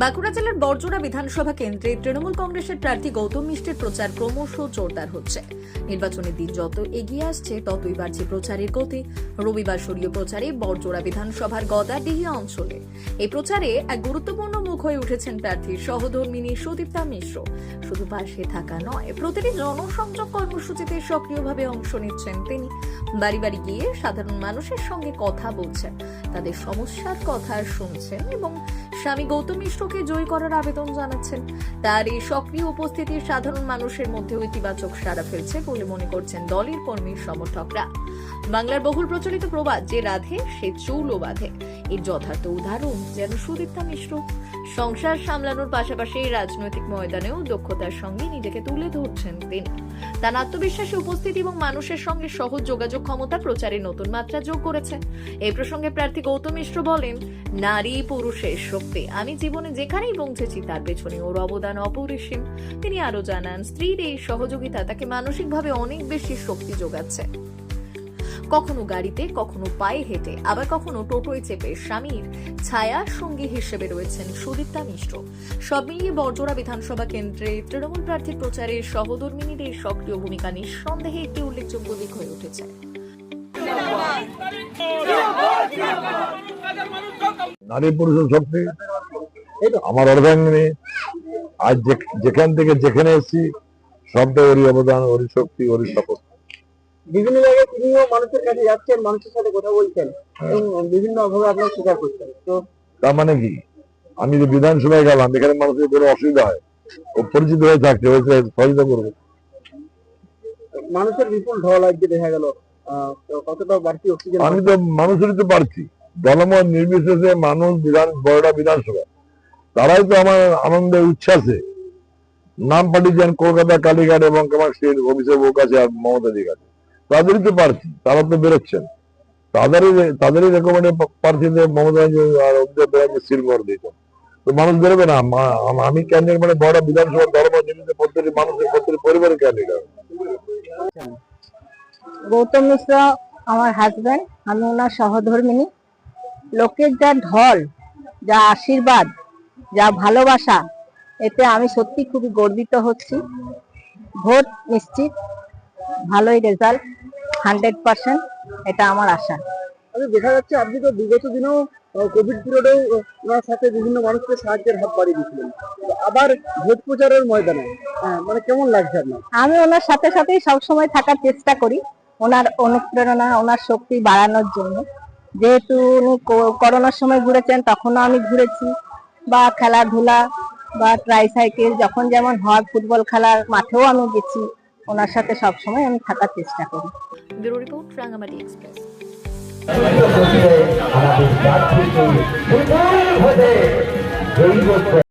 বাঁকুড়া জেলার বড়জোড়া বিধানসভা কেন্দ্রে তৃণমূল কংগ্রেসের প্রার্থী গৌতম মিশ্রের প্রচার ক্রমশ জোরদার হচ্ছে। নির্বাচনের দিন যত এগিয়ে আসছে ততই বাড়ছে প্রচারের গতি। রবিবার সরিয়ে প্রচারে বড়জোড়া বিধানসভার গদাডিহি অঞ্চলে এই প্রচারে এক গুরুত্বপূর্ণ মুখ হয়ে উঠেছেন প্রার্থী সহধর্মিনী সুদীপ্তা মিশ্র। শুধু পাশে থাকা নয়, প্রতিটি জনসংযোগ কর্মসূচিতে সক্রিয়ভাবে অংশ নিচ্ছেন তিনি। বাড়ি বাড়ি গিয়ে সাধারণ মানুষের সঙ্গে কথা বলছেন, তাদের সমস্যার কথা শুনছেন এবং স্বামী গৌতম মিশ্রকে জয়ী করার আবেদন জানাচ্ছেন। তার এই সক্রিয় উপস্থিতি সাধারণ মানুষের মধ্যে ইতিবাচক সাড়া ফেলছে বলে মনে করছেন দলের কর্মী সমর্থকরা। বাংলার বহুল প্রচলিত প্রবাদ, যে রাধে সে চুলও বাঁধে, এর যথার্থ উদাহরণ যেন সুদীপ্তা মিশ্র। সংসার সামলানোর পাশাপাশি রাজনৈতিক ময়দানেও দক্ষতার সঙ্গে নিজেকে তুলে ধরছেন তিনি। তার আত্মবিশ্বাসী উপস্থিতি এবং মানুষের সঙ্গে সহজ যোগাযোগ ক্ষমতা প্রচারে নতুন মাত্রা যোগ করেছে। এই প্রসঙ্গে প্রার্থী গৌতম মিশ্র বলেন, নারী পুরুষের শক্তি, আমি জীবনে যেখানেই পৌঁছেছি তার পেছনে ওর অবদান অপরিসীম। তিনি আরো জানান, স্ত্রীর এই সহযোগিতা তাকে মানসিকভাবে অনেক বেশি শক্তি যোগাচ্ছে। কখনো গাড়িতে, কখনো পায়ে হেঁটে, আবার কখনো টোটোয় চেপে স্বামীর ছায়ার সঙ্গী হিসেবে রয়েছেন সুদীপ্তা মিশ্র। সব মিলিয়ে বড়জোড়া বিধানসভা কেন্দ্রে তৃণমূল প্রার্থীর প্রচারে সহধর্মিনীদের সক্রিয় ভূমিকা নিঃসন্দেহে একটি উল্লেখযোগ্য দিক হয়ে উঠেছে। নারী পুরুষের শক্তি আমার অর্ধাঙ্গিনী। আজ যেখান থেকে যেখানে এসেছি সবটা ওরই অবদান, ওরই শক্তি, ওরই শপথ। বিভিন্ন জায়গায় তিনিও মানুষের কাছে যাচ্ছেন, মানুষের সাথে কথা বলছেন এবং বিভিন্ন অভাবে আপনার স্বীকার করছেন। তো তার মানে কি, আমি যে বিধানসভায় গেলাম, এখানে মানুষের কোনো অসুবিধা হয়, ও পরিচিত হয়ে থাকছে, ওই সহযোগিতা করবো। মানুষের বিপুল ঢল আজকে দেখা গেল, কতটা বাড়তি অক্সিজেন। আমি তো মানুষেরই তো পারছি, দলমত নির্বিশেষে মানুষ বড়টা বিধানসভা, তারাই তো আমার আনন্দে উচ্ছ্বাসে নাম পাঠিয়েছেন কলকাতা, কালীঘাট এবং কামাক্ষীর অভিষেক ও কাছে আর মমতাদির কাছে। তাদেরই তো প্রার্থী, তারা তো বেরোচ্ছেন, তাদেরই রেকমেন্ডে প্রার্থীদের মমতা আর অভিষেক ব্যানার্জি সিলমোহর দিয়েছেন। তো মানুষ বেরোবে না? আমি ক্যান্ডিডেট মানে বড় বিধানসভা দলমত নির্বিশেষে প্রত্যেকটি মানুষের, প্রত্যেকটি পরিবারের ক্যান্ডিডেট। গৌতম মিশ্র আমার হাজবেন্ড, আমি ওনার সহধর্মিনী। লোকের যা ঢল, যা আশীর্বাদ, যা ভালোবাসা, এতে আমি সত্যি খুবই গর্বিত হচ্ছি। ভোট নিশ্চিত, ভালোই রেজাল্ট, 100%, এটা আমার আশা। দেখা যাচ্ছে আপনি তো বিগত দিনেও কোভিড পিরিয়ডেও ওনার সাথে বিভিন্ন মানুষকে সাহায্যের হাত বাড়িয়ে দিয়েছিলেন, আবার ভোট প্রচারের ময়দানে মানে কেমন লাগছে আপনার? আমি ওনার সাথে সাথেই সবসময় থাকার চেষ্টা করি, ওনার অনুপ্রেরণা, ওনার শক্তি বাড়ানোর জন্য। যেহেতু উনি করোনার সময় ঘুরেছেন, তখনও আমি ঘুরেছি, বা খেলাধুলা বা ট্রাইসাইকেল যখন যেমন হয়, ফুটবল খেলার মাঠেও আমি গেছি, ওনার সাথে সবসময় আমি থাকার চেষ্টা করি। Bureau report, Rangamati express. আমাদের